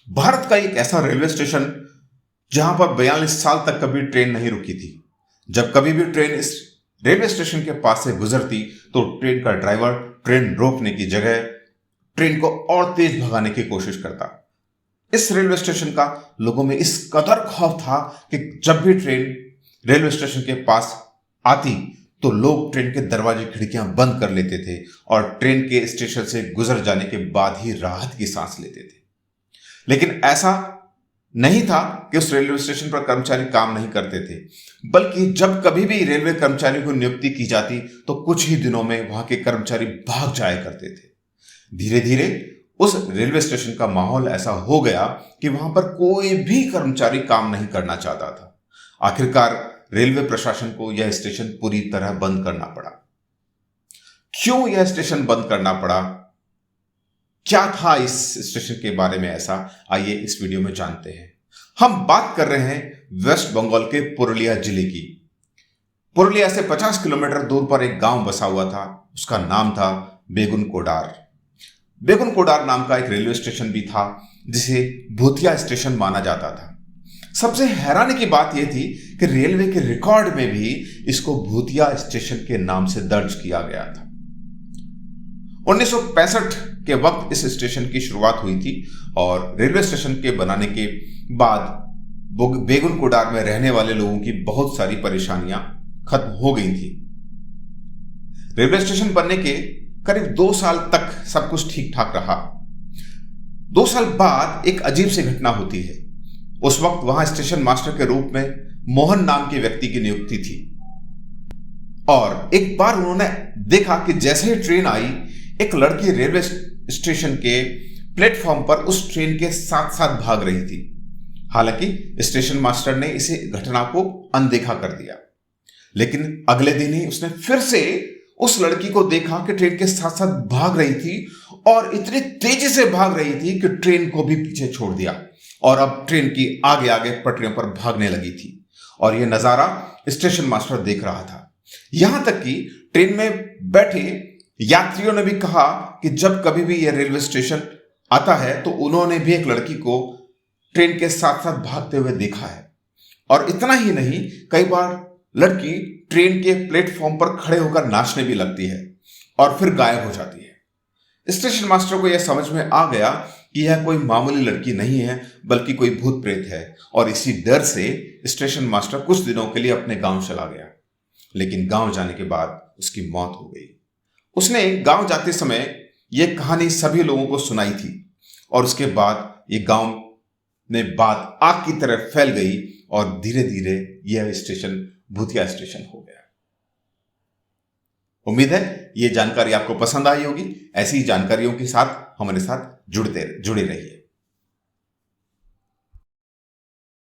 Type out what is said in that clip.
भारत का एक ऐसा रेलवे स्टेशन जहां पर 42 साल तक कभी ट्रेन नहीं रुकी थी। जब कभी भी ट्रेन इस रेलवे स्टेशन के पास से गुजरती तो ट्रेन का ड्राइवर ट्रेन रोकने की जगह ट्रेन को और तेज भगाने की कोशिश करता। इस रेलवे स्टेशन का लोगों में इस कदर खौफ था कि जब भी ट्रेन रेलवे स्टेशन के पास आती तो लोग ट्रेन के दरवाजे खिड़कियां बंद कर लेते थे और ट्रेन के स्टेशन से गुजर जाने के बाद ही राहत की सांस लेते थे। लेकिन ऐसा नहीं था कि उस रेलवे स्टेशन पर कर्मचारी काम नहीं करते थे, बल्कि जब कभी भी रेलवे कर्मचारी को नियुक्ति की जाती तो कुछ ही दिनों में वहां के कर्मचारी भाग जाया करते थे। धीरे धीरे उस रेलवे स्टेशन का माहौल ऐसा हो गया कि वहां पर कोई भी कर्मचारी काम नहीं करना चाहता था। आखिरकार रेलवे प्रशासन को यह स्टेशन पूरी तरह बंद करना पड़ा। क्यों यह स्टेशन बंद करना पड़ा, क्या था इस स्टेशन के बारे में ऐसा, आइए इस वीडियो में जानते हैं। हम बात कर रहे हैं वेस्ट बंगाल के पुरुलिया जिले की। पुरुलिया से 50 किलोमीटर दूर पर एक गांव बसा हुआ था, उसका नाम था बेगुनकोडार। बेगुनकोडार नाम का एक रेलवे स्टेशन भी था जिसे भूतिया स्टेशन माना जाता था। सबसे हैरानी की बात यह थी कि रेलवे के रिकॉर्ड में भी इसको भूतिया स्टेशन के नाम से दर्ज किया गया था। 1965 के वक्त इस स्टेशन की शुरुआत हुई थी और रेलवे स्टेशन के बनाने के बाद बेगुनकोडार में रहने वाले लोगों की बहुत सारी परेशानियां खत्म हो गई थी। रेलवे स्टेशन बनने के करीब 2 साल तक सब कुछ ठीक ठाक रहा। 2 साल बाद एक अजीब सी घटना होती है। उस वक्त वहां स्टेशन मास्टर के रूप में मोहन नाम के व्यक्ति की नियुक्ति थी और एक बार उन्होंने देखा कि जैसे ही ट्रेन आई, एक लड़की रेलवे स्टेशन के प्लेटफॉर्म पर उस ट्रेन के साथ साथ भाग रही थी। हालांकि स्टेशन मास्टर ने इसे घटना को अनदेखा कर दिया, लेकिन अगले दिन ही उसने फिर से उस लड़की को देखा कि ट्रेन के साथ साथ भाग रही थी और इतनी तेजी से भाग रही थी कि ट्रेन को भी पीछे छोड़ दिया और अब ट्रेन की आगे आगे पटरियों पर भागने लगी थी और यह नजारा स्टेशन मास्टर देख रहा था। यहां तक कि ट्रेन में बैठे यात्रियों ने भी कहा कि जब कभी भी यह रेलवे स्टेशन आता है तो उन्होंने भी एक लड़की को ट्रेन के साथ साथ भागते हुए देखा है। और इतना ही नहीं, कई बार लड़की ट्रेन के प्लेटफॉर्म पर खड़े होकर नाचने भी लगती है और फिर गायब हो जाती है। स्टेशन मास्टर को यह समझ में आ गया कि यह कोई मामूली लड़की नहीं है, बल्कि कोई भूत प्रेत है और इसी डर से स्टेशन मास्टर कुछ दिनों के लिए अपने गांव चला गया। लेकिन गांव जाने के बाद उसकी मौत हो गई। उसने गांव जाते समय यह कहानी सभी लोगों को सुनाई थी और उसके बाद यह गांव में बात आग की तरह फैल गई और धीरे धीरे यह स्टेशन भूतिया स्टेशन हो गया। उम्मीद है यह जानकारी आपको पसंद आई होगी। ऐसी जानकारियों के साथ हमारे साथ जुड़े रहिए।